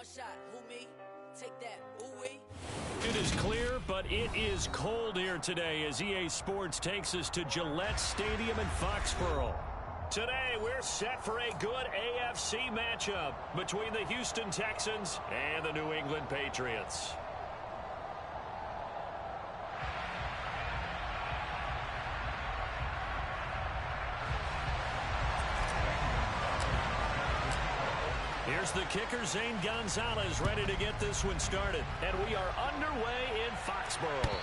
One shot. Who me? Take that. Ooh-wee. It is clear, but it is cold here today as EA Sports takes us to Gillette Stadium in Foxborough. Today, we're set for a good AFC matchup between the Houston Texans and the New England Patriots. Here's the kicker, Zane Gonzalez, ready to get this one started. And we are underway in Foxborough.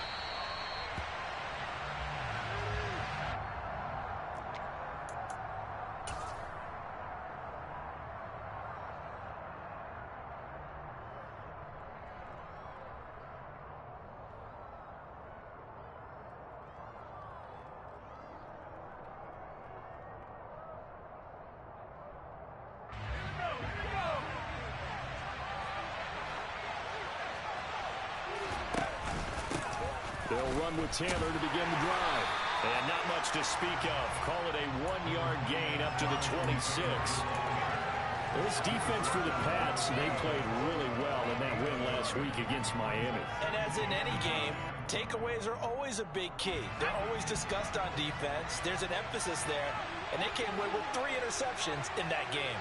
They'll run with Taylor to begin the drive. And not much to speak of. Call it a 1-yard gain up to the 26. This defense for the Pats, they played really well in that win last week against Miami. And as in any game, takeaways are always a big key. They're always discussed on defense. There's an emphasis there, and they came away with 3 interceptions in that game.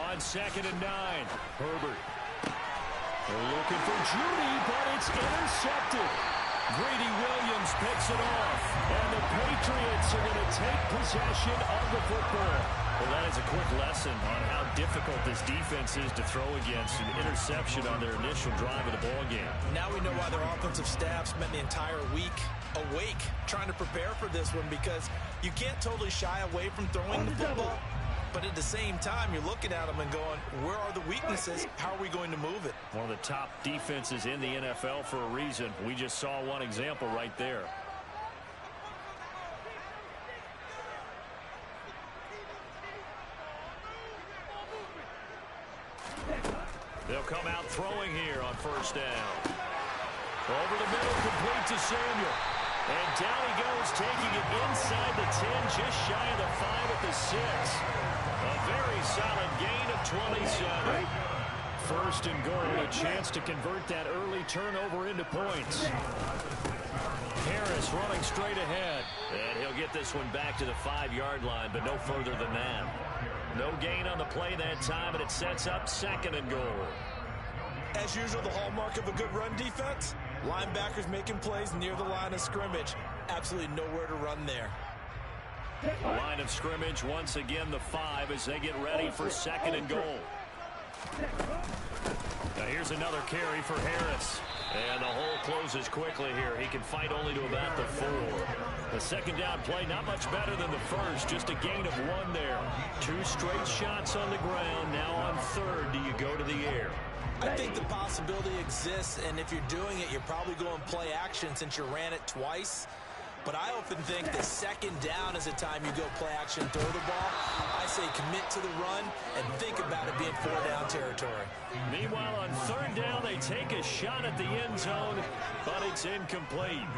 On 2nd and 9, Herbert. They're looking for Judy, but it's intercepted. Grady Williams picks it off, and the Patriots are going to take possession of the football. Well, that is a quick lesson on how difficult this defense is to throw against. An interception on their initial drive of the ballgame. Now we know why their offensive staff spent the entire week awake trying to prepare for this one, because you can't totally shy away from throwing the football. But at the same time, you're looking at them and going, where are the weaknesses? How are we going to move it? One of the top defenses in the NFL for a reason. We just saw one example right there. They'll come out throwing here on 1st down. Over the middle, complete to Samuel. And down he goes, taking it inside the 10, just shy of the 5 at the 6. A very solid gain of 27. 1st and goal, a chance to convert that early turnover into points. Harris running straight ahead. And he'll get this one back to the 5-yard line, but no further than that. No gain on the play that time, and it sets up 2nd and goal. As usual, the hallmark of a good run defense, linebackers making plays near the line of scrimmage. Absolutely nowhere to run there. Line of scrimmage, once again, the 5 as they get ready for 2nd and goal. Now here's another carry for Harris. And the hole closes quickly here. He can fight only to about the 4. The 2nd down play, not much better than the 1st. Just a gain of 1 there. 2 straight shots on the ground. Now on 3rd, do you go to the air? I think the possibility exists, and if you're doing it, you're probably going play action since you ran it twice. But I often think the 2nd down is the time you go play action, throw the ball. I say commit to the run and think about it being 4-down territory. Meanwhile, on 3rd down, they take a shot at the end zone, but it's incomplete.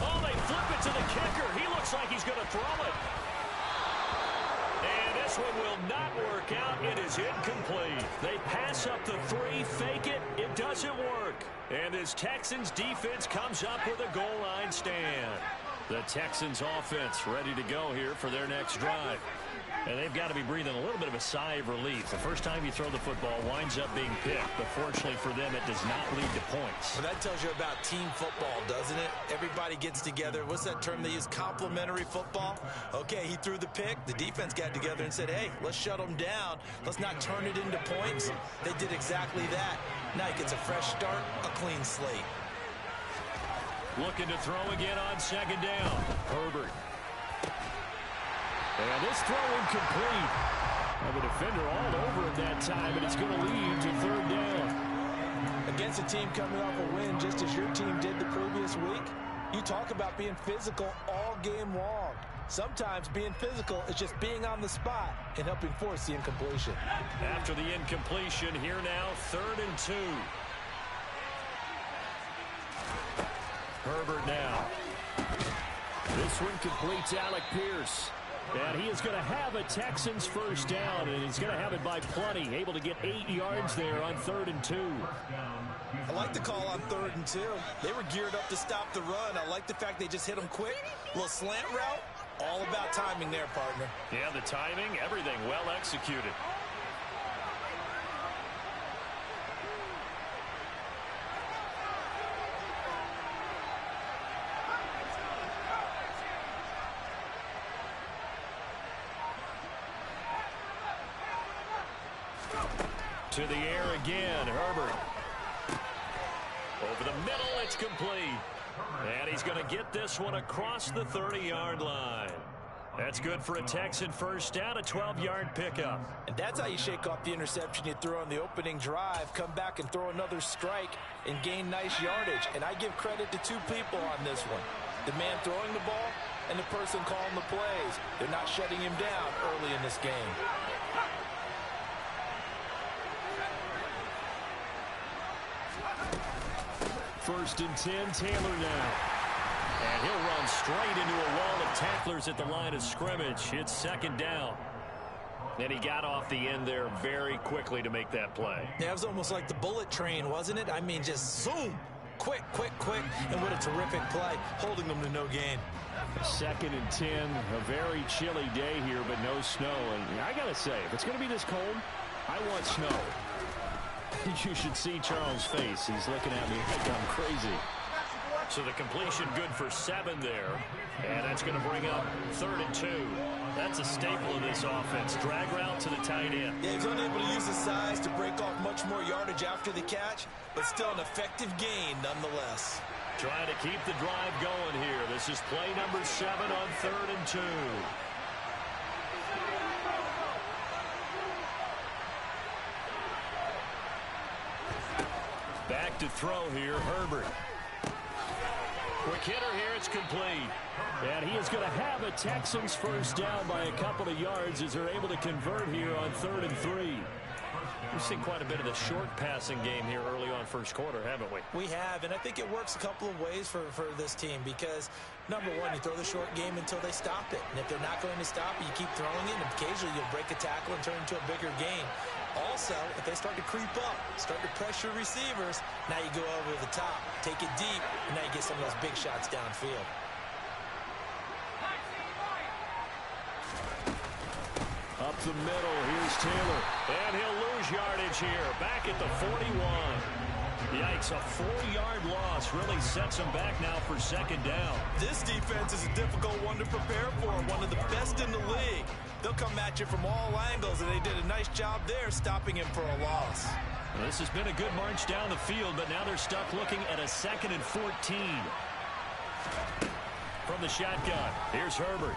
Oh, they flip it to the kicker. He looks like he's going to throw it. And this one will not work out. It is incomplete. They pass up the 3, fake it. It doesn't work. And this Texans defense comes up with a goal line stand. The Texans offense ready to go here for their next drive. And they've got to be breathing a little bit of a sigh of relief. The first time you throw the football winds up being picked, but fortunately for them, it does not lead to points. Well, that tells you about team football, doesn't it? Everybody gets together. What's that term they use? Complementary football? Okay, he threw the pick. The defense got together and said, hey, let's shut them down. Let's not turn it into points. They did exactly that. Now he gets a fresh start, a clean slate. Looking to throw again on 2nd down. Herbert. And this throw incomplete. And the defender all over it that time, and it's going to lead to 3rd down. Against a team coming off a win, just as your team did the previous week, you talk about being physical all game long. Sometimes being physical is just being on the spot and helping force the incompletion. After the incompletion, here now, 3rd and 2. Herbert now. This one completes Alec Pierce. And he is going to have a Texans first down, and he's going to have it by plenty, able to get 8 yards there on 3rd and 2. I like the call on 3rd and 2. They were geared up to stop the run. I like the fact they just hit them quick. A little slant route. All about timing there, partner. Yeah, the timing, everything well executed. To the air again, Herbert. Over the middle, it's complete. And he's going to get this one across the 30-yard line. That's good for a Texan first down, a 12-yard pickup. And that's how you shake off the interception you threw on the opening drive, come back and throw another strike and gain nice yardage. And I give credit to 2 people on this one. The man throwing the ball and the person calling the plays. They're not shutting him down early in this game. First and 10, Taylor now. And he'll run straight into a wall of tacklers at the line of scrimmage. It's 2nd down. And he got off the end there very quickly to make that play. Yeah, it was almost like the bullet train, wasn't it? I mean, just zoom. Quick, quick, quick. And what a terrific play, holding them to no gain. 2nd and 10, a very chilly day here, but no snow. And I got to say, if it's going to be this cold, I want snow. You should see Charles' face. He's looking at me like I'm crazy. So the completion good for 7 there. And that's going to bring up 3rd and 2. That's a staple of this offense. Drag route to the tight end. Yeah, he's unable to use his size to break off much more yardage after the catch, but still an effective gain nonetheless. Trying to keep the drive going here. This is play number 7 on 3rd and 2. Back to throw here, Herbert. Quick hitter here, it's complete. And he is going to have a Texans first down by a couple of yards as they're able to convert here on 3rd and 3. We've seen quite a bit of the short passing game here early on first quarter, haven't we? We have, and I think it works a couple of ways for this team because, number one, you throw the short game until they stop it. And if they're not going to stop it, you keep throwing it, and occasionally you'll break a tackle and turn it into a bigger gain. Also, if they start to creep up, start to pressure receivers, now you go over the top, take it deep, and now you get some of those big shots downfield. Up the middle, here's Taylor. And he'll lose yardage here, back at the 41. Yikes, a 4-yard loss really sets him back now for 2nd down. This defense is a difficult one to prepare for, one of the best in the league. They'll come at you from all angles, and they did a nice job there stopping him for a loss. Well, this has been a good march down the field, but now they're stuck looking at a 2nd and 14. From the shotgun, here's Herbert.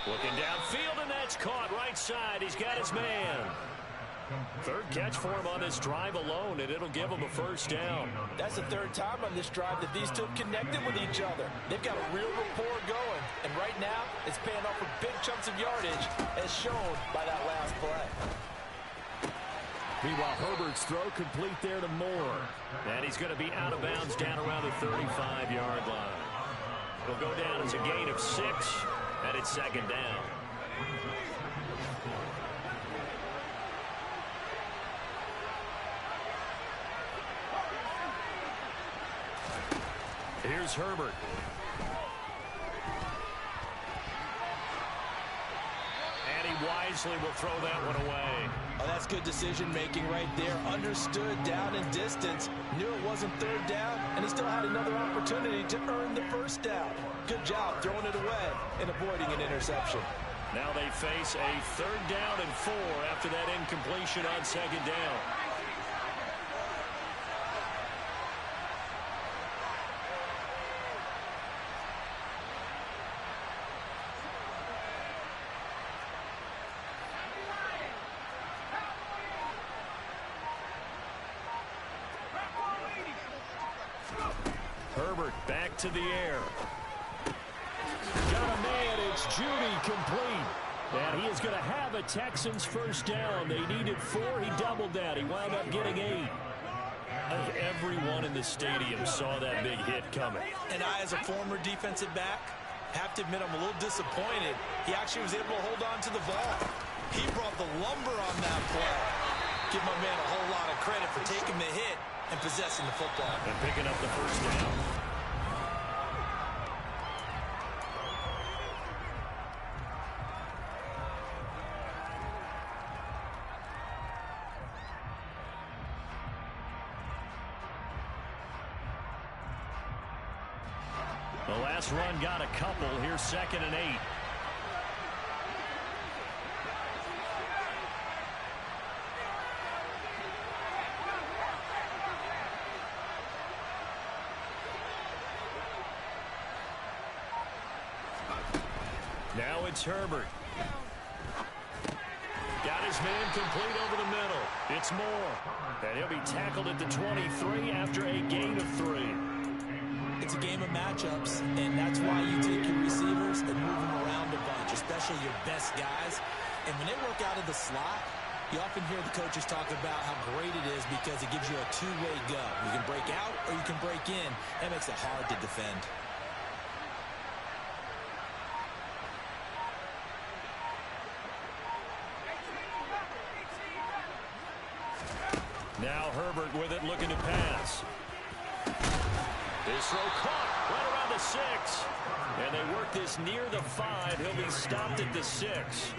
Looking downfield, and that's caught right side. He's got his man. 3rd catch for him on this drive alone, and it'll give him a first down. That's the 3rd time on this drive that these two connected with each other. They've got a real rapport going, and right now it's paying off with big chunks of yardage as shown by that last play. Meanwhile, Herbert's throw complete there to Moore. And he's going to be out of bounds down around the 35-yard line. It'll go down as a gain of 6, and it's 2nd down. Here's Herbert. And he wisely will throw that one away. Oh, that's good decision-making right there. Understood down and distance. Knew it wasn't 3rd down, and he still had another opportunity to earn the first down. Good job throwing it away and avoiding an interception. Now they face a 3rd down and 4 after that incompletion on 2nd down. Herbert back to the air. Got a man, it's Judy complete. And he is going to have a Texans first down. They needed 4, he doubled that. He wound up getting 8. of everyone in the stadium saw that big hit coming. And I, as a former defensive back, have to admit I'm a little disappointed. He actually was able to hold on to the ball. He brought the lumber on that play. Give my man a whole lot of credit for taking the hit and possessing the football. And picking up the first down. The last run got a couple. Here's 2nd and 8. Now it's Herbert. Got his man complete over the middle. It's Moore. And he'll be tackled at the 23 after a gain of 3. It's a game of matchups, and that's why you take your receivers and move them around a bunch, especially your best guys. And when they work out of the slot, you often hear the coaches talk about how great it is because it gives you a two-way go. You can break out or you can break in. That makes it hard to defend. Now Herbert with it, looking to pass. His throw caught right around the 6. And they work this near the 5. He'll be stopped at the 6.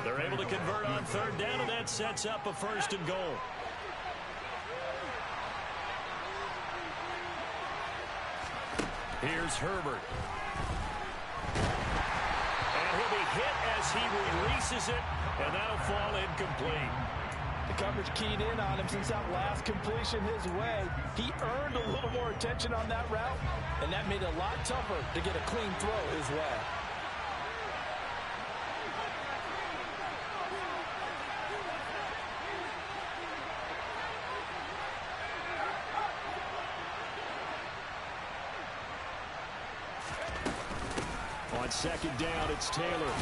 They're able to convert on 3rd down, and that sets up a 1st and goal. Here's Herbert. And he'll be hit as he releases it, and that'll fall incomplete. The coverage keyed in on him since that last completion his way. He earned a little more attention on that route, and that made it a lot tougher to get a clean throw his way. On 2nd down, it's Taylor.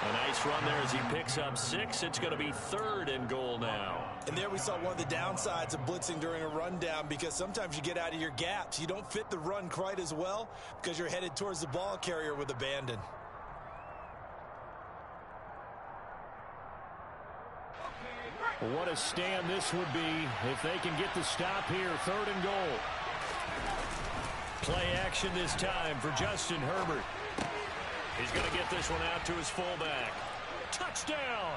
A nice run there as he picks up 6. It's going to be 3rd and goal now. And there we saw one of the downsides of blitzing during a rundown, because sometimes you get out of your gaps. You don't fit the run quite as well because you're headed towards the ball carrier with abandon. What a stand this would be if they can get the stop here. 3rd and goal. Play action this time for Justin Herbert. He's going to get this one out to his fullback. Touchdown!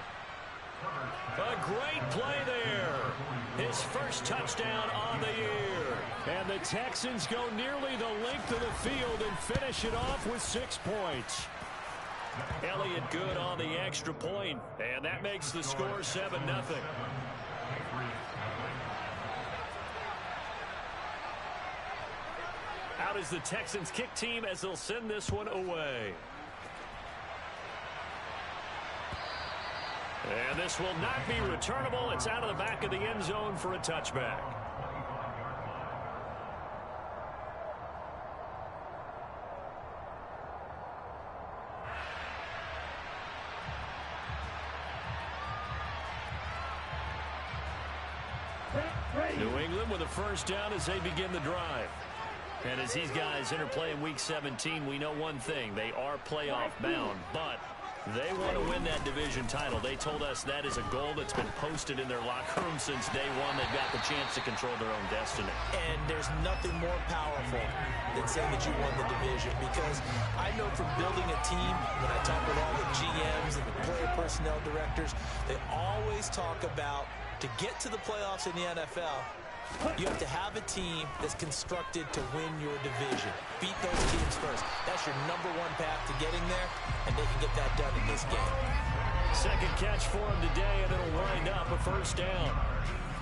A great play there. His first touchdown on the year. And the Texans go nearly the length of the field and finish it off with 6 points. Elliott good on the extra point, and that makes the score 7-0. Out is the Texans kick team as they'll send this one away. And this will not be returnable. It's out of the back of the end zone for a touchback. New England with a 1st down as they begin the drive. And as these guys interplay in Week 17, we know one thing. They are playoff bound, but they want to win that division title. They told us that is a goal that's been posted in their locker room since day one. They've got the chance to control their own destiny. And there's nothing more powerful than saying that you won the division, because I know from building a team, when I talk with all the GMs and the player personnel directors, they always talk about, to get to the playoffs in the NFL, you have to have a team that's constructed to win your division. Beat those teams first. That's your #1 path to getting there, and they can get that done in this game. Second catch for him today, and it'll wind up a 1st down.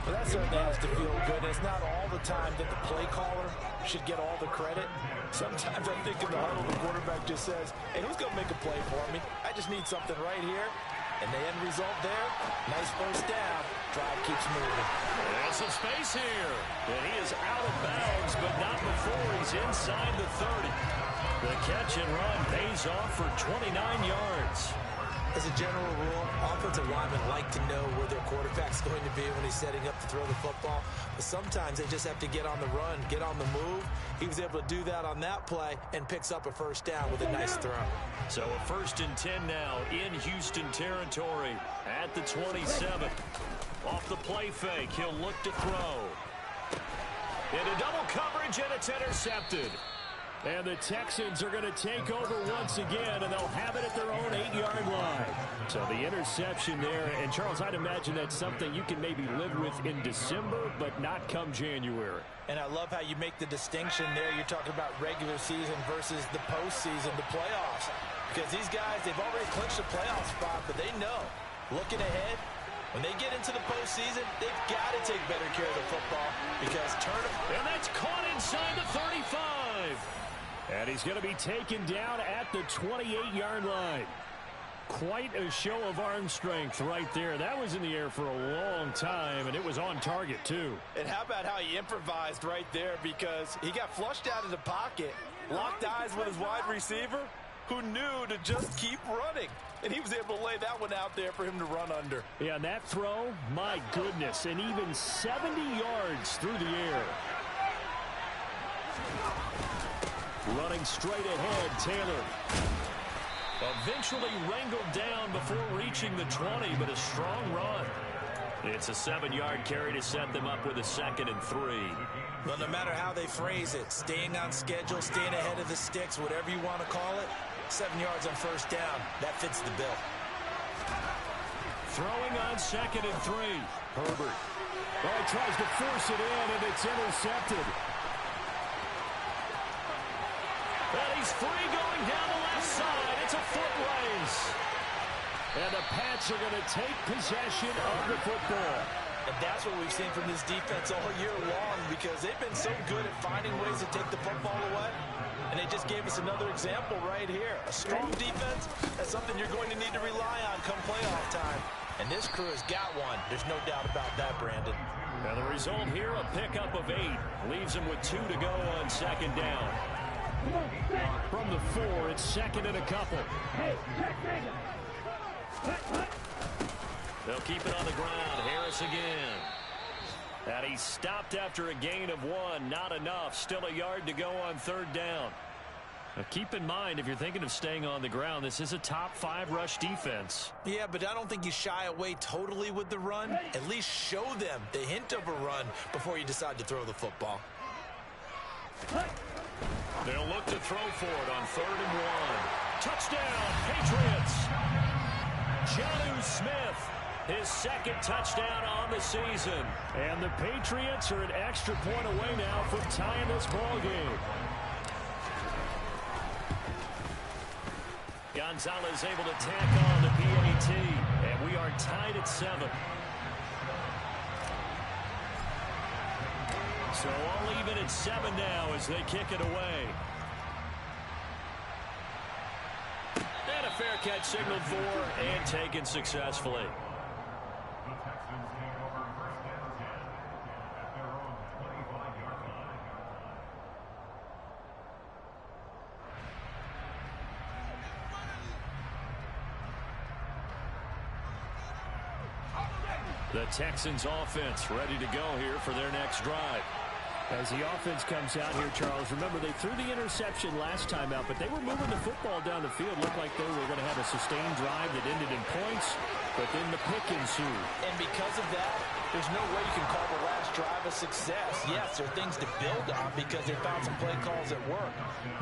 Well, that certainly has to feel good. It's not all the time that the play caller should get all the credit. Sometimes I think in the huddle, the quarterback just says, hey, who's going to make a play for me? I just need something right here. And the end result there, nice 1st down. Drive keeps moving. There's some space here. And he is out of bounds, but not before he's inside the 30. The catch and run pays off for 29 yards. As a general rule, offensive linemen like to know where their quarterback's going to be when he's setting up to throw the football. But sometimes they just have to get on the run, get on the move. He was able to do that on that play and picks up a first down with a nice throw. So a 1st and 10 now in Houston territory at the 27. Off the play fake, he'll look to throw. Into double coverage, and it's intercepted. And the Texans are going to take over once again, and they'll have it at their own 8-yard line. So the interception there, and Charles, I'd imagine that's something you can maybe live with in December, but not come January. And I love how you make the distinction there. You're talking about regular season versus the postseason, the playoffs. Because these guys, they've already clinched a playoff spot, but they know, looking ahead, when they get into the postseason, they've got to take better care of the football because And that's caught inside the 35. And he's going to be taken down at the 28-yard line. Quite a show of arm strength right there. That was in the air for a long time, and it was on target, too. And how about how he improvised right there, because he got flushed out of the pocket, locked eyes with his wide receiver, who knew to just keep running. And he was able to lay that one out there for him to run under. Yeah, and that throw, my goodness, and even 70 yards through the air. Running straight ahead, Taylor. Eventually wrangled down before reaching the 20, but a strong run. It's a 7-yard carry to set them up with a 2nd and 3. Well, no matter how they phrase it, staying on schedule, staying ahead of the sticks, whatever you want to call it, 7 yards on first down, that fits the bill. Throwing on 2nd and 3. Herbert. Oh, he tries to force it in, and it's intercepted. And he's free going down the left side. It's a foot race. And the Pats are going to take possession of the football. And that's what we've seen from this defense all year long, because they've been so good at finding ways to take the football away. And they just gave us another example right here. A strong defense, that's something you're going to need to rely on come playoff time. And this crew has got one. There's no doubt about that, Brandon. Now the result here, a pickup of 8. Leaves them with 2 to go on 2nd down. From the 4, it's 2nd and a couple. They'll keep it on the ground. Harris again. And he stopped after a gain of 1. Not enough. Still a yard to go on 3rd down. Now keep in mind, if you're thinking of staying on the ground, this is a top 5 rush defense. Yeah, but I don't think you shy away totally with the run. At least show them the hint of a run before you decide to throw the football. They'll look to throw for it on 3rd and 1. Touchdown, Patriots. Jonnu Smith, his 2nd touchdown on the season. And the Patriots are an extra point away now from tying this ball game. Gonzalez able to tack on the PAT, and we are tied at 7. So all even at 7 now as they kick it away. And a fair catch signaled for and taken successfully. The Texans offense ready to go here for their next drive. As the offense comes out here, Charles, remember they threw the interception last time out, but they were moving the football down the field. Looked like they were going to have a sustained drive that ended in points, but then the pick ensued. And because of that, there's no way you can call the last drive a success. Yes, there are things to build on because they found some play calls that work.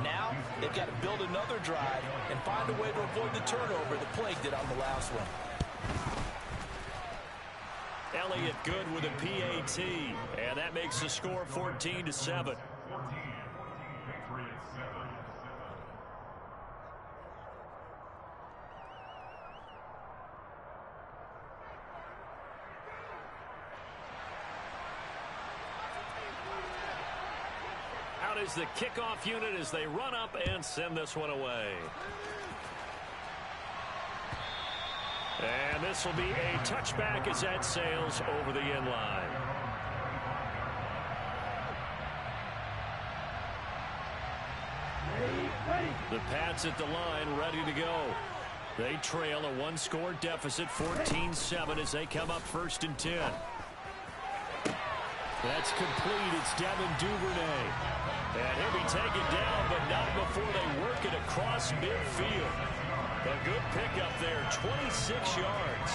Now, they've got to build another drive and find a way to avoid the turnover that plagued it on the last one. Elliott good with a PAT, and that makes the score 14-7. Out is the kickoff unit as they run up and send this one away. And this will be a touchback as that sails over the end line. The Pats at the line ready to go. They trail a one-score deficit, 14-7, as they come up 1st and 10. That's complete. It's Devin Duvernay. And he'll be taken down, but not before they work it across midfield. A good pickup there, 26 yards.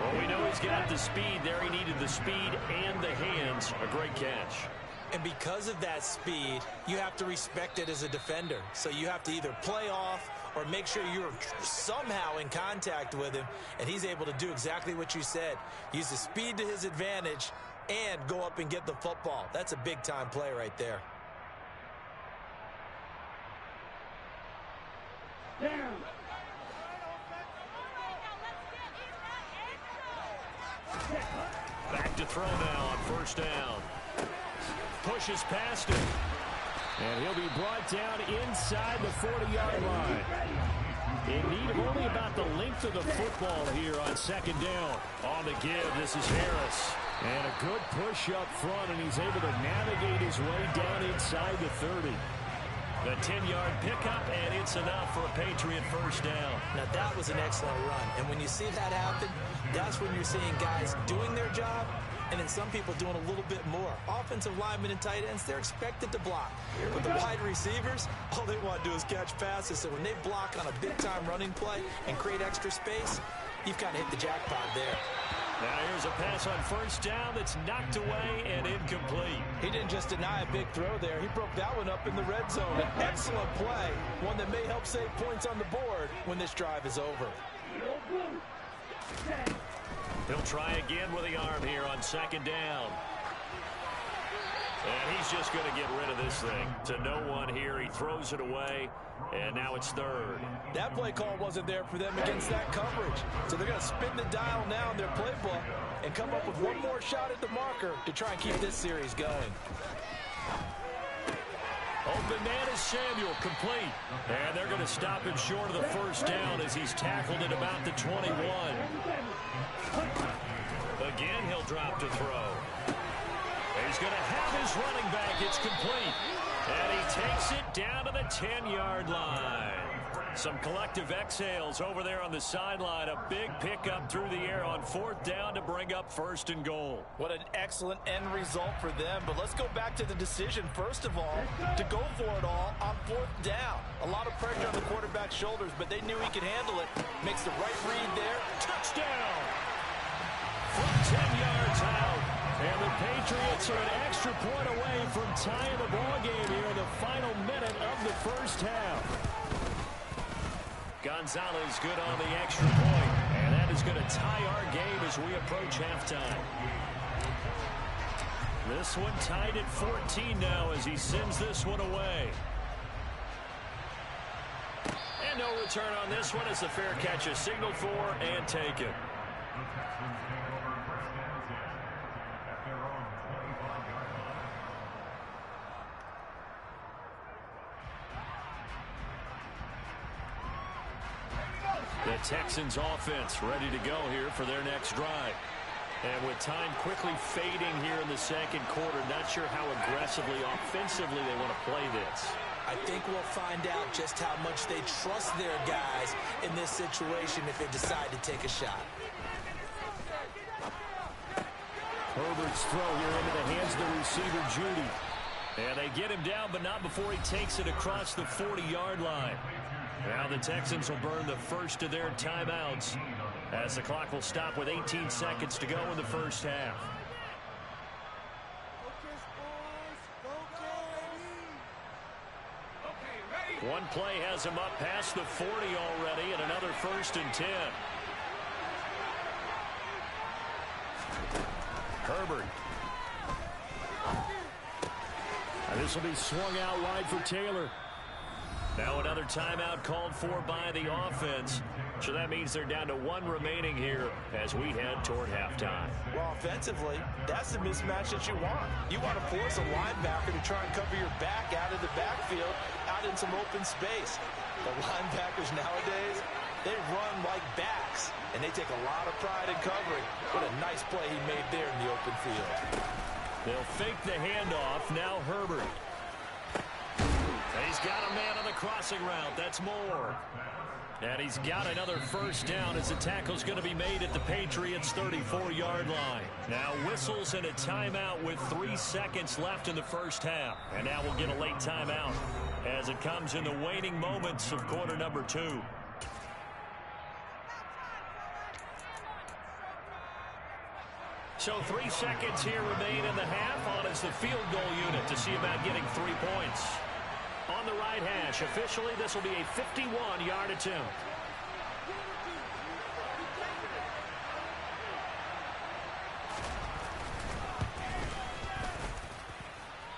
Well, we know he's got the speed there. He needed the speed and the hands. A great catch. And because of that speed, you have to respect it as a defender. So you have to either play off or make sure you're somehow in contact with him, and he's able to do exactly what you said. Use the speed to his advantage and go up and get the football. That's a big-time play right there. Back to throw now on 1st down. Pushes past him. And he'll be brought down inside the 40-yard line. In need of only about the length of the football here on 2nd down. On the give, this is Harris. And a good push up front, and he's able to navigate his way down inside the 30. The 10-yard pickup, and it's enough for a Patriot 1st down. Now, that was an excellent run. And when you see that happen, that's when you're seeing guys doing their job, and then some people doing a little bit more. Offensive linemen and tight ends, they're expected to block. But the wide receivers, all they want to do is catch passes. So when they block on a big-time running play and create extra space, you've kind of hit the jackpot there. Now here's a pass on 1st down that's knocked away and incomplete. He didn't just deny a big throw there. He broke that one up in the red zone. An excellent play, one that may help save points on the board when this drive is over. He'll try again with the arm here on 2nd down. And he's just going to get rid of this thing. To no one here. He throws it away, and now it's 3rd. That play call wasn't there for them against that coverage. So they're going to spin the dial now in their playbook and come up with one more shot at the marker to try and keep this series going. Open man is Samuel, complete. And they're going to stop him short of the 1st down as he's tackled at about the 21. Again, he'll drop to throw. He's going to have his running back. It's complete. And he takes it down to the 10-yard line. Some collective exhales over there on the sideline. A big pickup through the air on 4th down to bring up 1st and goal. What an excellent end result for them. But let's go back to the decision, first of all, to go for it all on 4th down. A lot of pressure on the quarterback's shoulders, but they knew he could handle it. Makes the right read there. Touchdown! From 10 yards out. And the Patriots are an extra point away from tying the ball game here in the final minute of the 1st half. Gonzalez good on the extra point, and that is going to tie our game as we approach halftime. This one tied at 14 now as he sends this one away. And no return on this one as the fair catch is signaled for and taken. The Texans offense ready to go here for their next drive. And with time quickly fading here in the 2nd quarter, not sure how aggressively, offensively they want to play this. I think we'll find out just how much they trust their guys in this situation if they decide to take a shot. Herbert's throw here into the hands of the receiver, Judy. And they get him down, but not before he takes it across the 40-yard line. Now the Texans will burn the first of their timeouts as the clock will stop with 18 seconds to go in the 1st half. One play has him up past the 40 already, and another 1st and 10. Herbert. And this will be swung out wide for Taylor. Now another timeout called for by the offense. So that means they're down to one remaining here as we head toward halftime. Well, offensively, that's the mismatch that you want. You want to force a linebacker to try and cover your back out of the backfield, out in some open space. The linebackers nowadays, they run like backs, and they take a lot of pride in covering. What a nice play he made there in the open field. They'll fake the handoff. Now Herbert. He's got a man on the crossing route. That's Moore. And he's got another first down as the tackle's going to be made at the Patriots' 34-yard line. Now whistles and a timeout with 3 seconds left in the first half. And now we'll get a late timeout as it comes in the waning moments of quarter number 2. So 3 seconds here remain in the half. On is the field goal unit to see about getting 3 points. On the right hash, officially this will be a 51-yard attempt.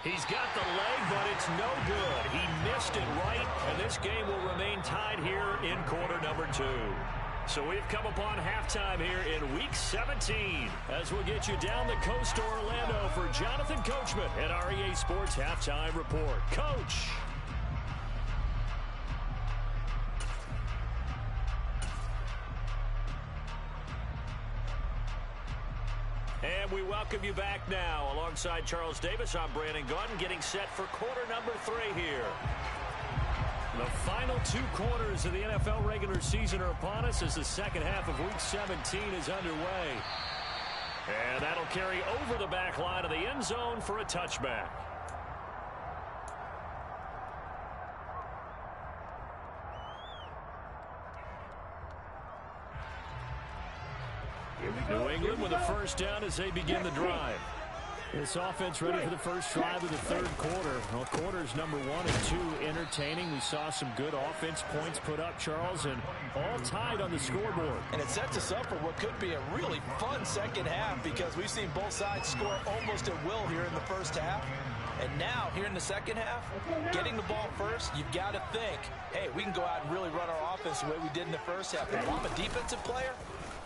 He's got the leg, but it's no good. He missed it right, and this game will remain tied here in quarter number 2. So we've come upon halftime here in Week 17 as we'll get you down the coast to Orlando for Jonathan Coachman at REA Sports Halftime Report. Coach. And we welcome you back now. Alongside Charles Davis, I'm Brandon Gaudin, getting set for quarter number 3 here. The final 2 quarters of the NFL regular season are upon us as the second half of Week 17 is underway. And that'll carry over the back line of the end zone for a touchback. New England with a first down as they begin the drive. This offense ready for the first drive of the third quarter. Well, quarters number 1 and 2 entertaining. We saw some good offense points put up, Charles, and all tied on the scoreboard. And it sets us up for what could be a really fun second half because we've seen both sides score almost at will here in the first half. And now, here in the second half, getting the ball first, you've got to think, hey, we can go out and really run our offense the way we did in the first half. If I'm a defensive player,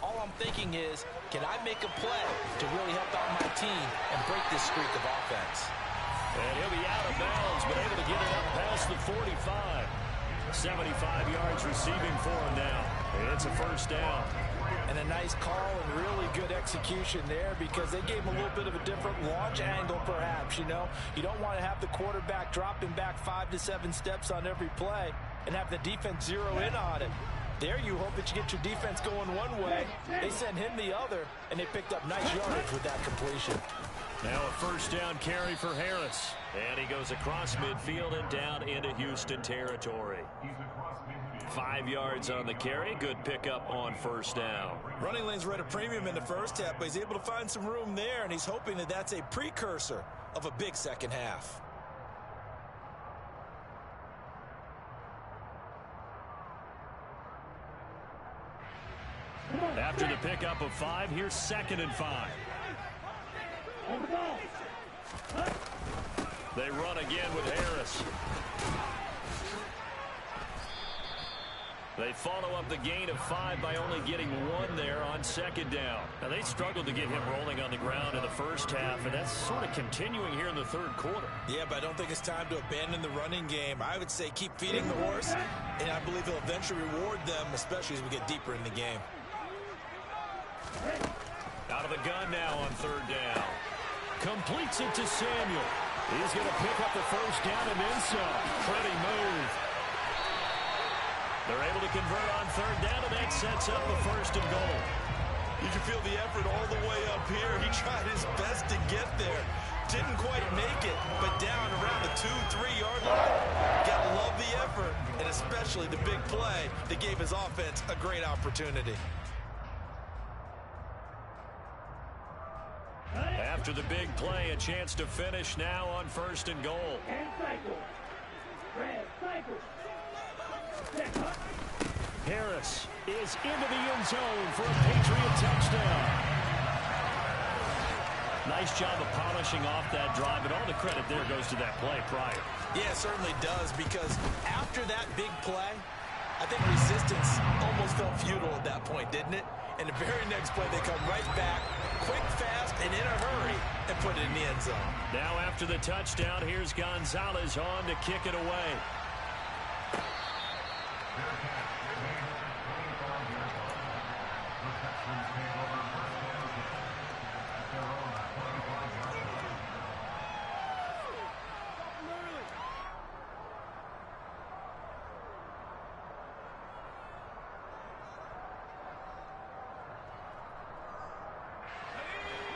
all I'm thinking is, can I make a play to really help out my team and break this streak of offense? And he'll be out of bounds, but able to get it up past the 45. 75 yards receiving for him now. It's a first down. And a nice call and really good execution there because they gave him a little bit of a different launch angle perhaps, you know. You don't want to have the quarterback dropping back 5 to 7 steps on every play and have the defense zero in on it. There you hope that you get your defense going one way. They sent him the other, and they picked up nice yardage with that completion. Now a first down carry for Harris. And he goes across midfield and down into Houston territory. 5 yards on the carry. Good pickup on first down. Running lanes were at a premium in the first half, but he's able to find some room there, and he's hoping that that's a precursor of a big second half. After the pickup of 5, here's 2nd and 5. They run again with Harris. They follow up the gain of 5 by only getting 1 there on 2nd down. Now, they struggled to get him rolling on the ground in the first half, and that's sort of continuing here in the third quarter. Yeah, but I don't think it's time to abandon the running game. I would say keep feeding the horse, and I believe he'll eventually reward them, especially as we get deeper in the game. Out of the gun now on 3rd down. Completes it to Samuel. He's going to pick up the first down and then some. Pretty move. They're able to convert on 3rd down, and that sets up the 1st and goal. You can feel the effort all the way up here. He tried his best to get there. Didn't quite make it, but down around the 2-3 yard line. Gotta love the effort, and especially the big play that gave his offense a great opportunity. After the big play, a chance to finish now on 1st and goal. Harris is into the end zone for a Patriot touchdown. Nice job of polishing off that drive, but all the credit there goes to that play prior. Yeah, it certainly does, because after that big play, I think resistance almost felt futile at that point, didn't it? And the very next play, they come right back, quick, fast, and in a hurry, and put it in the end zone. Now after the touchdown, here's Gonzalez on to kick it away.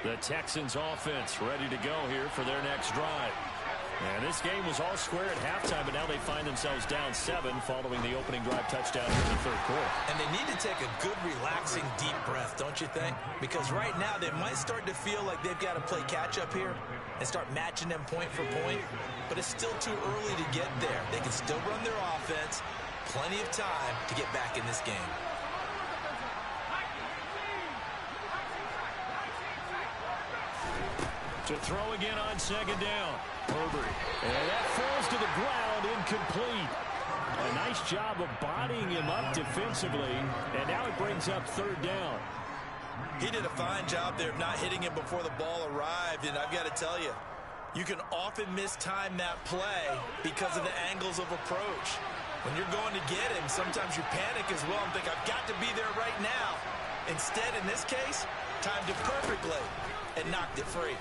The Texans offense ready to go here for their next drive. And this game was all square at halftime, but now they find themselves down 7 following the opening drive touchdown here in the third quarter. And they need to take a good, relaxing, deep breath, don't you think? Because right now they might start to feel like they've got to play catch-up here and start matching them point for point. But it's still too early to get there. They can still run their offense. Plenty of time to get back in this game. To throw again on second down. Herbert. And that falls to the ground, incomplete. A nice job of bodying him up defensively. And now it brings up third down. He did a fine job there of not hitting him before the ball arrived. And I've got to tell you, you can often mistime that play because of the angles of approach. When you're going to get him, sometimes you panic as well and think, I've got to be there right now. Instead, in this case, timed it perfectly and knocked it free.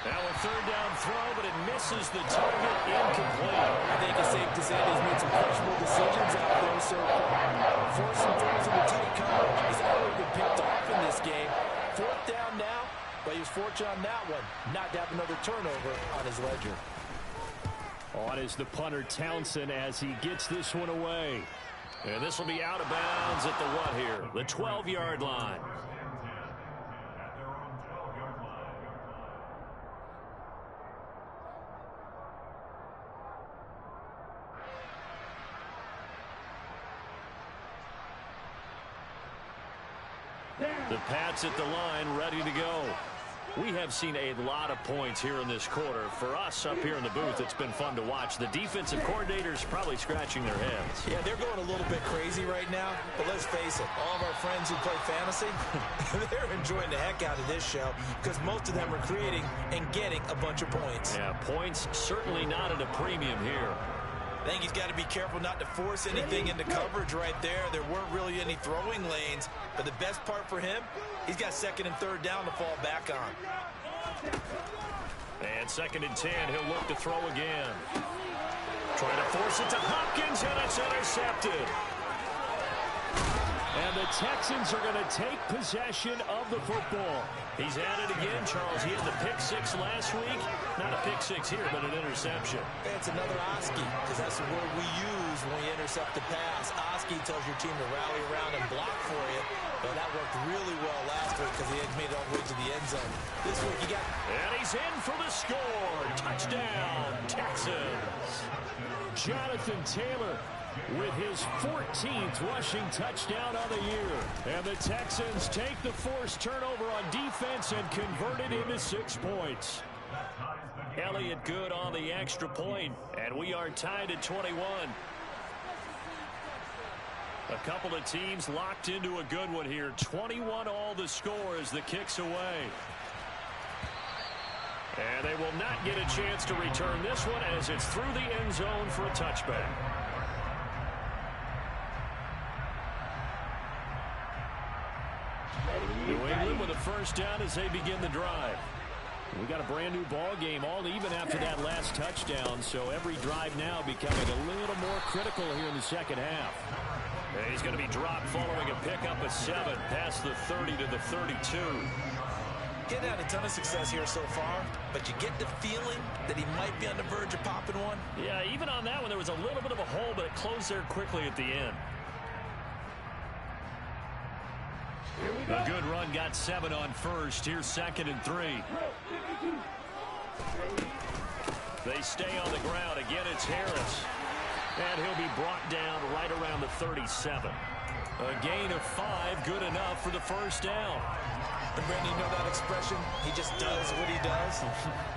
Now a third down throw, but it misses the target, incomplete. I think it's safe to say he's made some questionable decisions out there so far. Forcing throws into tight coverage. He's already been picked off in this game. Fourth down now, but he was fortunate on that one, not to have another turnover on his ledger. On is the punter Townsend as he gets this one away. And this will be out of bounds at the what here? The 12-yard line. The Pats at the line, ready to go. We have seen a lot of points here in this quarter. For us up here in the booth, it's been fun to watch. The defensive coordinators probably scratching their heads. Yeah, they're going a little bit crazy right now. But let's face it, all of our friends who play fantasy, they're enjoying the heck out of this show because most of them are creating and getting a bunch of points. Yeah, points certainly not at a premium here. I think he's got to be careful not to force anything into coverage right there. There weren't really any throwing lanes. But the best part for him, he's got second and third down to fall back on. And second and 10, he'll look to throw again. Trying to force it to Hopkins, and it's intercepted. And the Texans are going to take possession of the football. He's at it again, Charles. He had the pick 6 last week. Not a pick 6 here, but an interception. It's another Oski, because that's the word we use when we intercept the pass. Oski tells your team to rally around and block for you. But that worked really well last week because he had made it all the way to the end zone. This week he got... And he's in for the score. Touchdown, Texans. Jonathan Taylor with his 14th rushing touchdown of the year. And the Texans take the forced turnover on defense and convert it into 6 points. Elliott good on the extra point, and we are tied at 21. A couple of teams locked into a good one here. 21 all the score as the kick's away. And they will not get a chance to return this one as it's through the end zone for a touchback. New England with a first down as they begin the drive. We got a brand new ball game all even after that last touchdown, so every drive now becoming a little more critical here in the second half. And he's going to be dropped following a pickup of 7 past the 30 to the 32. Getting had a ton of success here so far, but you get the feeling that he might be on the verge of popping one. Yeah, even on that one, there was a little bit of a hole, but it closed there quickly at the end. A good run got 7 on first. Here's 2nd and 3. They stay on the ground. Again, it's Harris. And he'll be brought down right around the 37. A gain of 5, good enough for the first down. And Brandon, you know that expression? He just does what he does.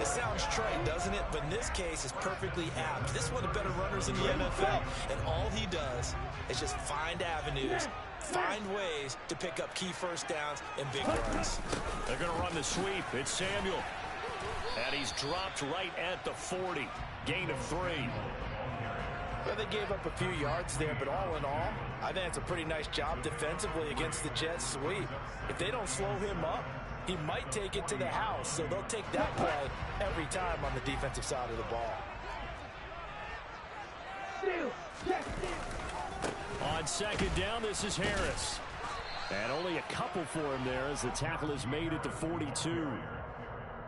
It sounds trite, doesn't it? But in this case, it's perfectly apt. This is one of the better runners in the NFL. And all he does is just find avenues, find ways to pick up key first downs and big runs. They're going to run the sweep. It's Samuel. And he's dropped right at the 40. Gain of 3. Well, they gave up a few yards there, but all in all, I think it's a pretty nice job defensively against the Jets sweep. If they don't slow him up, he might take it to the house, so they'll take that play every time on the defensive side of the ball. On second down, this is Harris. And only a couple for him there as the tackle is made at the 42.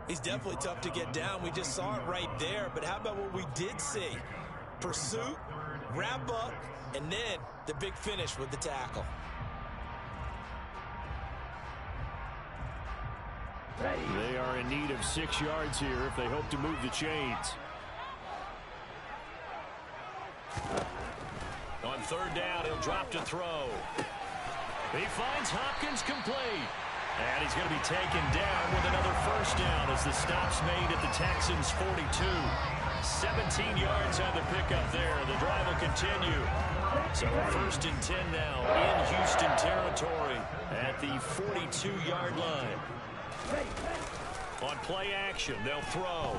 He's definitely tough to get down. We just saw it right there. But how about what we did see? Pursuit, wrap up, and then the big finish with the tackle. They are in need of 6 yards here if they hope to move the chains. On third down, he'll drop to throw. He finds Hopkins complete. And he's going to be taken down with another first down as the stop's made at the Texans' 42. 17 yards on the pickup there. The drive will continue. So first and 10 now in Houston territory at the 42-yard line. On play action, they'll throw.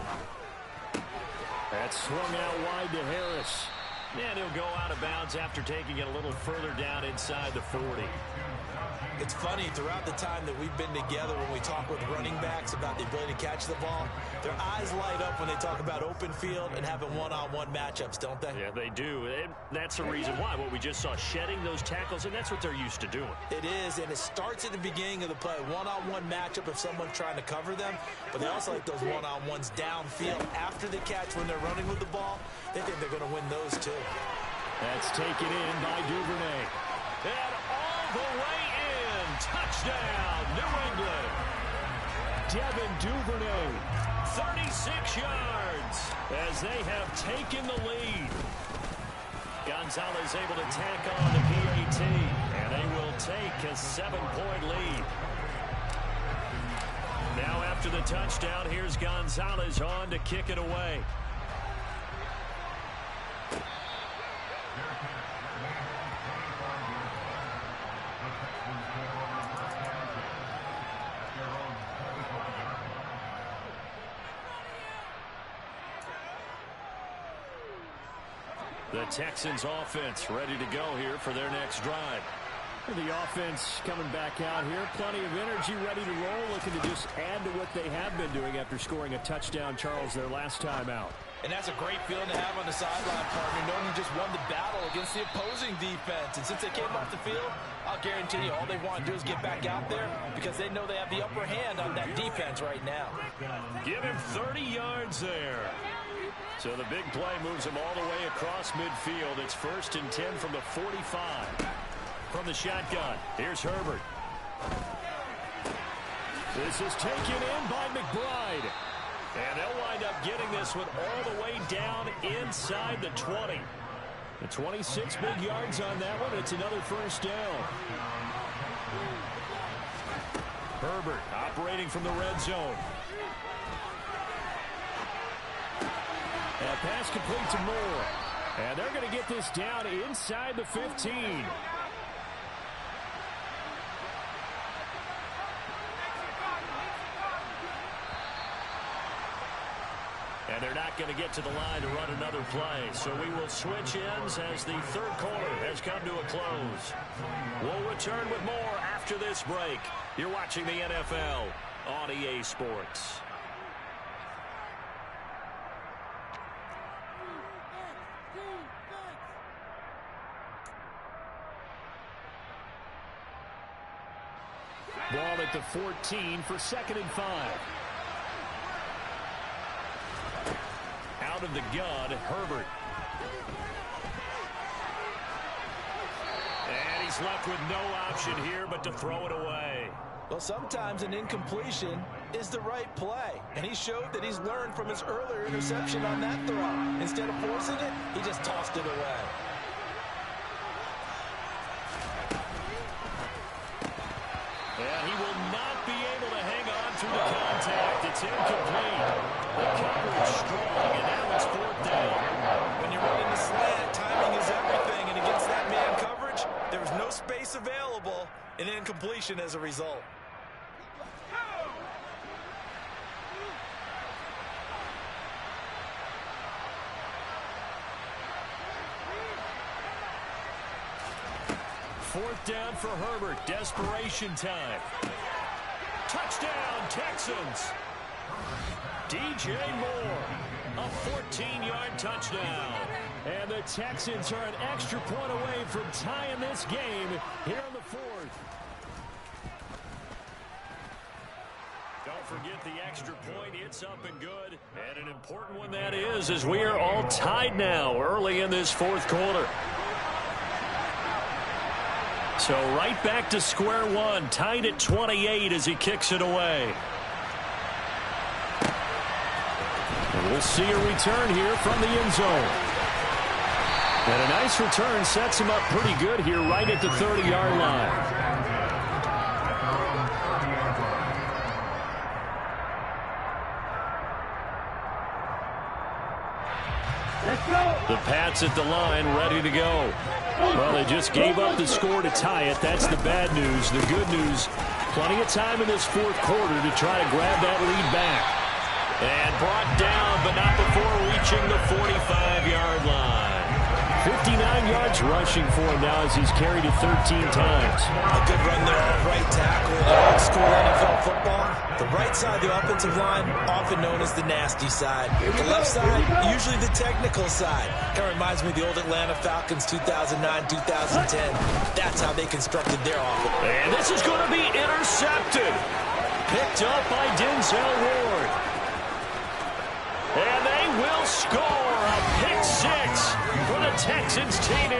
That's swung out wide to Harris. And he'll go out of bounds after taking it a little further down inside the 40. It's funny, throughout the time that we've been together, when we talk with running backs about the ability to catch the ball, their eyes light up when they talk about open field and having one-on-one matchups, don't they? Yeah, they do. And that's the reason why. What we just saw, shedding those tackles, and that's what they're used to doing. It is, and it starts at the beginning of the play. One-on-one matchup if someone's trying to cover them, but they also like those one-on-ones downfield after the catch when they're running with the ball. They think they're going to win those too. That's taken in by Duvernay. And all the way in. Touchdown, New England. Devin Duvernay, 36 yards as they have taken the lead. Gonzalez able to tack on the PAT, and they will take a 7-point lead. Now after the touchdown, here's Gonzalez on to kick it away. The Texans offense ready to go here for their next drive. The offense coming back out here. Plenty of energy, ready to roll, looking to just add to what they have been doing after scoring a touchdown, Charles, their last time out. And that's a great feeling to have on the sideline, partner, knowing you just won the battle against the opposing defense. And since they came off the field, I'll guarantee you all they want to do is get back out there because they know they have the upper hand on that defense right now. Give him 30 yards there. So the big play moves him all the way across midfield. It's first and 10 from the 45. From the shotgun, here's Herbert. This is taken in by McBride. And they'll wind up getting this one all the way down inside the 20. The 26 big yards on that one. It's another first down. Herbert operating from the red zone. And pass complete to Moore. And they're going to get this down inside the 15. And they're not going to get to the line to run another play. So we will switch ends as the third quarter has come to a close. We'll return with more after this break. You're watching the NFL on EA Sports. Ball at the 14 for 2nd and 5. Out of the gun, Herbert. And he's left with no option here but to throw it away. Well, sometimes an incompletion is the right play. And he showed that he's learned from his earlier interception on that throw. Instead of forcing it, he just tossed it away. And he will not be able to hang on through the contact. It's incomplete. The coverage strong, and now it's 4th down. When you're running the slant, timing is everything. And against that man coverage, there was no space available, and incompletion as a result. Fourth down for Herbert. Desperation time. Touchdown, Texans. DJ Moore. A 14-yard touchdown. And the Texans are an extra point away from tying this game here in the 4th. Don't forget the extra point. It's up and good. And an important one that is, as we are all tied now early in this fourth quarter. So right back to square one, tied at 28 as he kicks it away. And we'll see a return here from the end zone. And a nice return sets him up pretty good here right at the 30-yard line. The Pats at the line, ready to go. Well, they just gave up the score to tie it. That's the bad news. The good news, plenty of time in this fourth quarter to try to grab that lead back. And brought down, but not before reaching the 45-yard line. 59 yards rushing for him now as he's carried it 13 times. A good run there off right tackle in old school NFL football. The right side of the offensive line, often known as the nasty side. The left side, usually the technical side. Kind of reminds me of the old Atlanta Falcons 2009-2010. That's how they constructed their offense. And this is going to be intercepted. Picked up by Denzel Ward. And they will score a pick six for the Texans TD.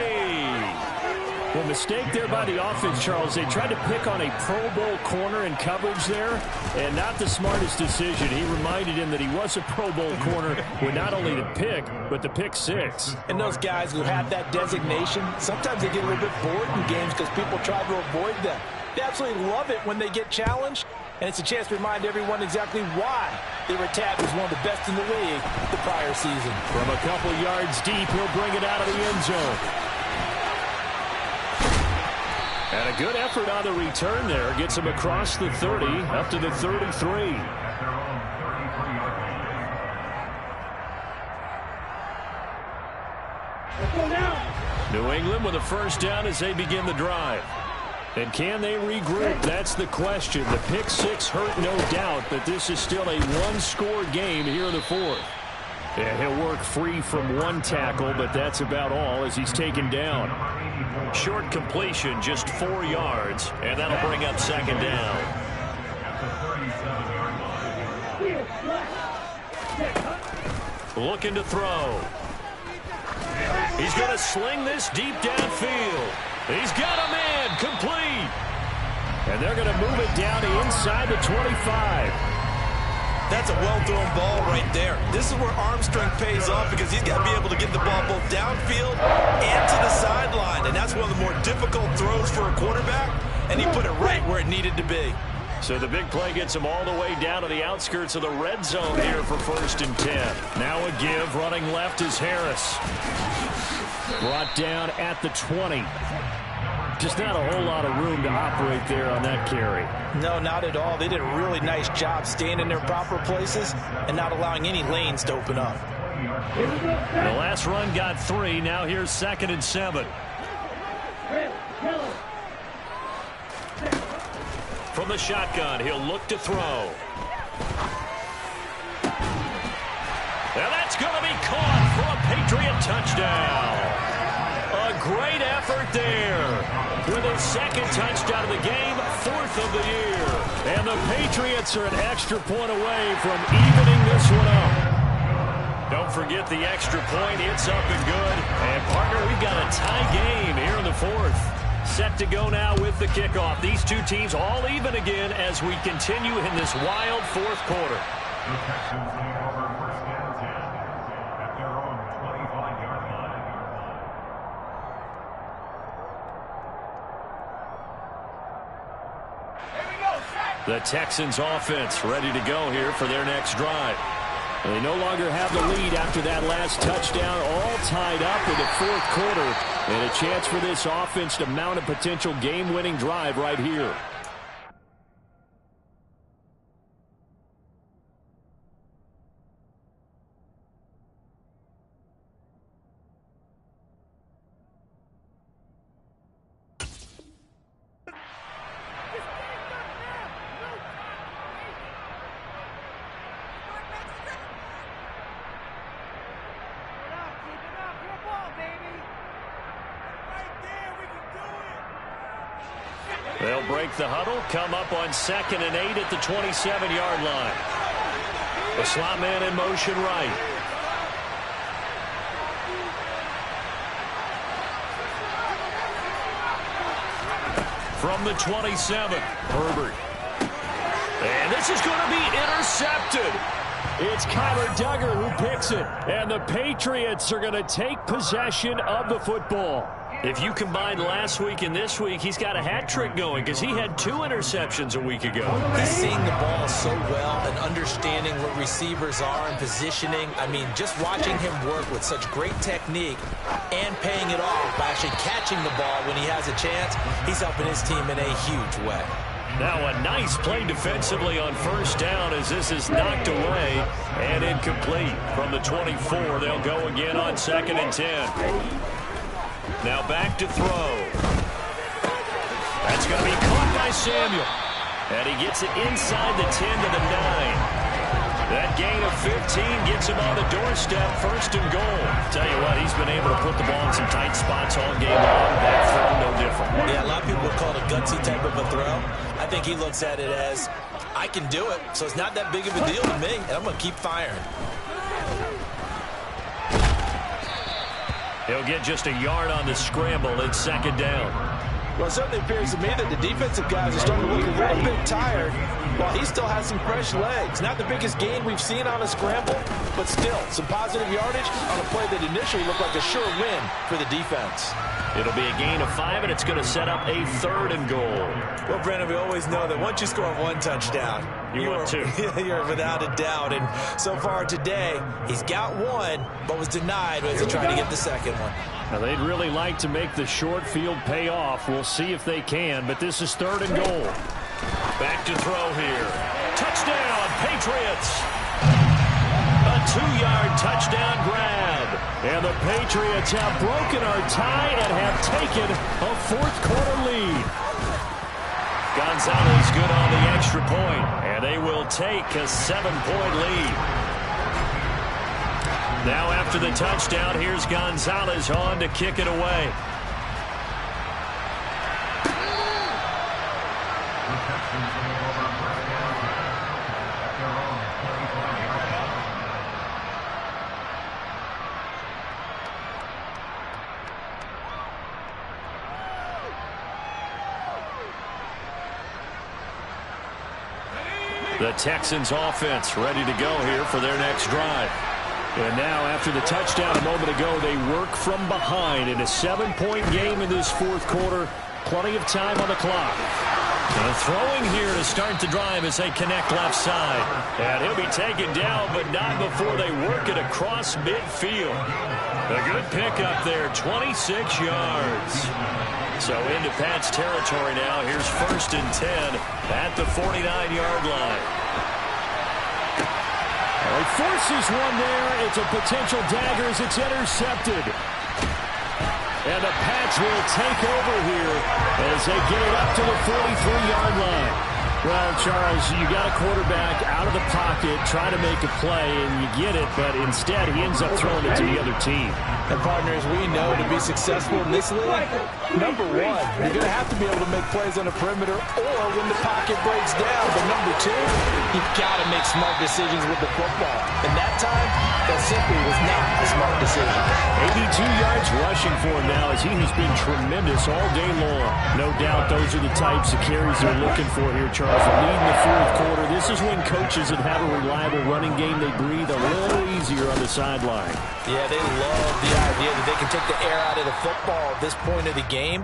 The mistake there by the offense, Charles, they tried to pick on a Pro Bowl corner in coverage there, and not the smartest decision. He reminded him that he was a Pro Bowl corner with not only the pick, but the pick six. And those guys who have that designation, sometimes they get a little bit bored in games because people try to avoid them. They absolutely love it when they get challenged, and it's a chance to remind everyone exactly why they were tabbed as one of the best in the league the prior season. From a couple yards deep, he'll bring it out of the end zone. And a good effort on the return there. Gets him across the 30, up to the 33. New England with a first down as they begin the drive. And can they regroup? That's the question. The pick six hurt, no doubt, but this is still a one-score game here in the fourth. And he'll work free from one tackle, but that's about all as he's taken down. Short completion, just 4 yards, and that'll bring up second down. Looking to throw. He's going to sling this deep downfield. He's got a man, complete. And they're going to move it down to inside the 25. That's a well-thrown ball right there. This is where arm strength pays off because he's got to be able to get the ball both downfield and to the sideline. And that's one of the more difficult throws for a quarterback, and he put it right where it needed to be. So the big play gets him all the way down to the outskirts of the red zone here for 1st and 10. Now a give, running left is Harris. Brought down at the 20. Just not a whole lot of room to operate there on that carry. No, not at all. They did a really nice job staying in their proper places and not allowing any lanes to open up. The last run got 3. Now here's 2nd and 7. From the shotgun, he'll look to throw. And that's going to be caught for a Patriot touchdown. A great effort there. With his 2nd touchdown of the game, 4th of the year. And the Patriots are an extra point away from evening this one up. Don't forget the extra point. It's up and good. And, partner, we've got a tie game here in the 4th. Set to go now with the kickoff. These two teams all even again as we continue in this wild 4th quarter. The Texans offense ready to go here for their next drive. They no longer have the lead after that last touchdown, all tied up in the 4th quarter. And a chance for this offense to mount a potential game-winning drive right here. They'll break the huddle, come up on 2nd and 8 at the 27-yard line. The slot man in motion right. From the 27, Herbert. And this is going to be intercepted. It's Kyler Duggar who picks it. And the Patriots are going to take possession of the football. If you combine last week and this week, he's got a hat trick going because he had 2 interceptions a week ago. He's seeing the ball so well and understanding what receivers are and positioning. I mean, just watching him work with such great technique and paying it off by actually catching the ball when he has a chance, he's helping his team in a huge way. Now a nice play defensively on 1st down as this is knocked away and incomplete. From the 24, they'll go again on 2nd and 10. Now back to throw. That's going to be caught by Samuel. And he gets it inside the 10 to the 9. That gain of 15 gets him on the doorstep, 1st and goal. Tell you what, he's been able to put the ball in some tight spots all game long. That throw, no different. Yeah, a lot of people would call it a gutsy type of a throw. I think he looks at it as, I can do it, so it's not that big of a deal to me, and I'm going to keep firing. He'll get just a yard on the scramble in 2nd down. Well, it certainly appears to me that the defensive guys are starting to look a little bit tired while he still has some fresh legs. Not the biggest gain we've seen on a scramble, but still some positive yardage on a play that initially looked like a sure win for the defense. It'll be a gain of 5, and it's going to set up a 3rd and goal. Well, Brandon, we always know that once you score 1 touchdown, you're without a doubt. And so far today, he's got 1, but was denied as he tried to get the 2nd one. Now, they'd really like to make the short field pay off. We'll see if they can, but this is 3rd and goal. Back to throw here. Touchdown, Patriots! A 2-yard touchdown grab. And the Patriots have broken our tie and have taken a 4th quarter lead. Gonzalez good on the extra point, and they will take a 7-point lead. Now after the touchdown, here's Gonzalez on to kick it away. The Texans offense ready to go here for their next drive. And now after the touchdown a moment ago, they work from behind in a 7-point game in this 4th quarter. Plenty of time on the clock. And throwing here to start the drive as they connect left side. And he'll be taken down, but not before they work it across midfield. A good pickup there, 26 yards. So into Pat's territory now. Here's 1st and 10 at the 49-yard line. Well, he forces one there. It's a potential dagger as it's intercepted. And the Pats will take over here as they get it up to the 43-yard line. Well, Charles, you got a quarterback out of the pocket trying to make a play, and you get it, but instead he ends up throwing it to the other team. And partners, we know to be successful in this league, number 1, you're going to have to be able to make plays on the perimeter or when the pocket breaks down. But number 2, you've got to make smart decisions with the football. And that time, that simply was not a smart decision. 82 yards rushing for him now as he has been tremendous all day long. No doubt those are the types of carries they're looking for here, Charles. Leading the 4th quarter, this is when coaches that have a reliable running game, they breathe a little easier on the sideline. Yeah, they love the idea that they can take the air out of the football at this point of the game.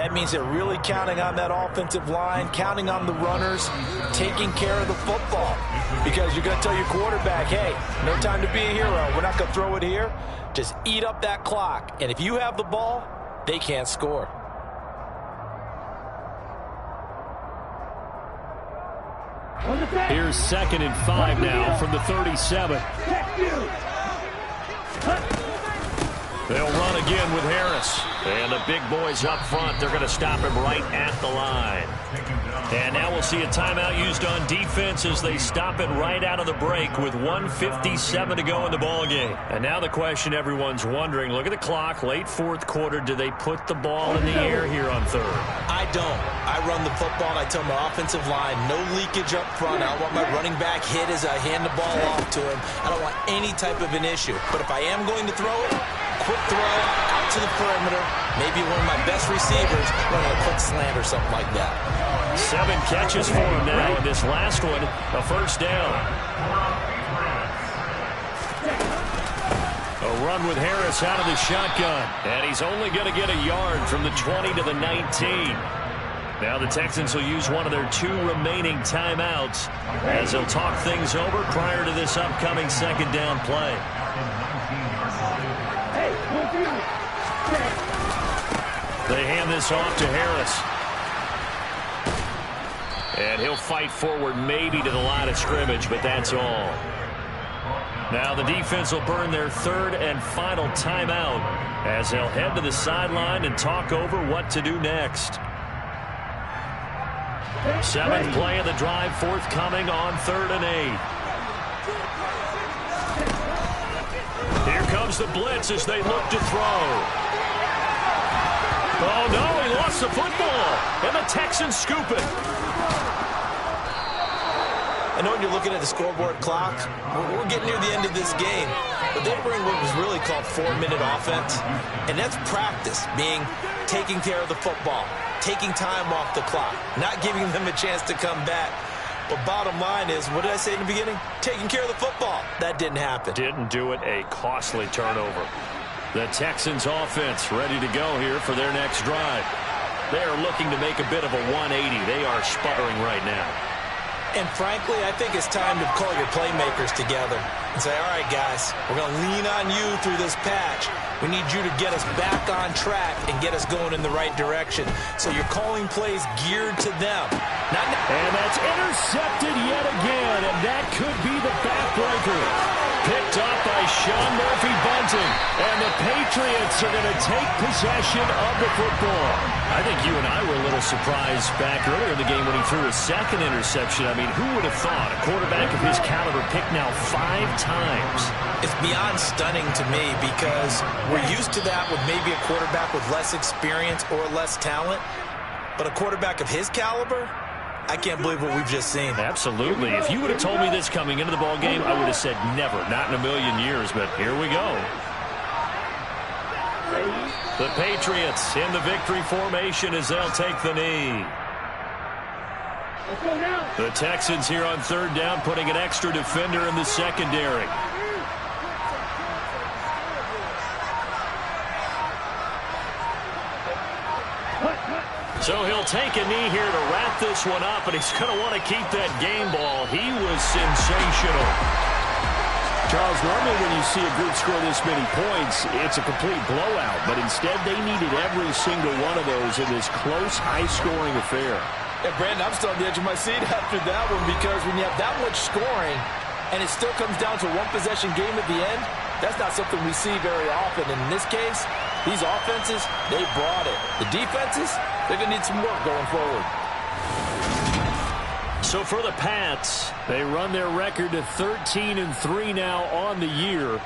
That means they're really counting on that offensive line, counting on the runners, taking care of the football. Because you're going to tell your quarterback, hey, no time to be a hero. We're not going to throw it here. Just eat up that clock. And if you have the ball, they can't score. Here's 2nd and 5 now from the 37. They'll run again with Harris. And the big boys up front, they're going to stop him right at the line. And now we'll see a timeout used on defense as they stop it right out of the break with 1:57 to go in the ballgame. And now the question everyone's wondering, look at the clock, late fourth quarter, do they put the ball in the air here on third? I don't. I run the football, and I tell my offensive line, no leakage up front. I don't want my running back hit as I hand the ball off to him. I don't want any type of an issue. But if I am going to throw it, quick throw out to the perimeter, maybe one of my best receivers running a quick slant or something like that. 7 catches for him now, and this last one, a first down. A run with Harris out of the shotgun, and he's only going to get a yard from the 20 to the 19. Now the Texans will use one of their 2 remaining timeouts as they'll talk things over prior to this upcoming second down play. They hand this off to Harris. And he'll fight forward maybe to the line of scrimmage, but that's all. Now the defense will burn their 3rd and final timeout as they'll head to the sideline and talk over what to do next. 7th play of the drive forthcoming on 3rd and 8. Here comes the blitz as they look to throw. Oh no, he lost the football, and the Texans scoop it. I know when you're looking at the scoreboard clock, we're getting near the end of this game, but they were in what was really called 4-minute offense, and that's practice, being taking care of the football, taking time off the clock, not giving them a chance to come back. But bottom line is, what did I say in the beginning? Taking care of the football. That didn't happen. Didn't do it, a costly turnover. The Texans offense ready to go here for their next drive. They are looking to make a bit of a 180. They are sputtering right now. And frankly, I think it's time to call your playmakers together and say, all right, guys, we're going to lean on you through this patch. We need you to get us back on track and get us going in the right direction. So you're calling plays geared to them. And that's intercepted yet again, and that could be the backbreaker. Picked up by Sean Murphy-Bunting, and the Patriots are going to take possession of the football. I think you and I were a little surprised back earlier in the game when he threw his 2nd interception. I mean, who would have thought a quarterback of his caliber picked now 5 times? It's beyond stunning to me because we're used to that with maybe a quarterback with less experience or less talent. But a quarterback of his caliber, I can't believe what we've just seen. Absolutely. If you would have told me this coming into the ball game, I would have said never, not in a million years, but here we go. The Patriots in the victory formation as they'll take the knee. The Texans here on 3rd down, putting an extra defender in the secondary. So he'll take a knee here to wrap this one up, and he's going to want to keep that game ball. He was sensational. Charles, normally when you see a group score this many points, it's a complete blowout. But instead, they needed every single one of those in this close, high-scoring affair. Yeah, Brandon, I'm still on the edge of my seat after that one because when you have that much scoring and it still comes down to a one-possession game at the end, that's not something we see very often. And in this case, these offenses, they brought it. The defenses, they're going to need some work going forward. So for the Pats, they run their record to 13-3 now on the year.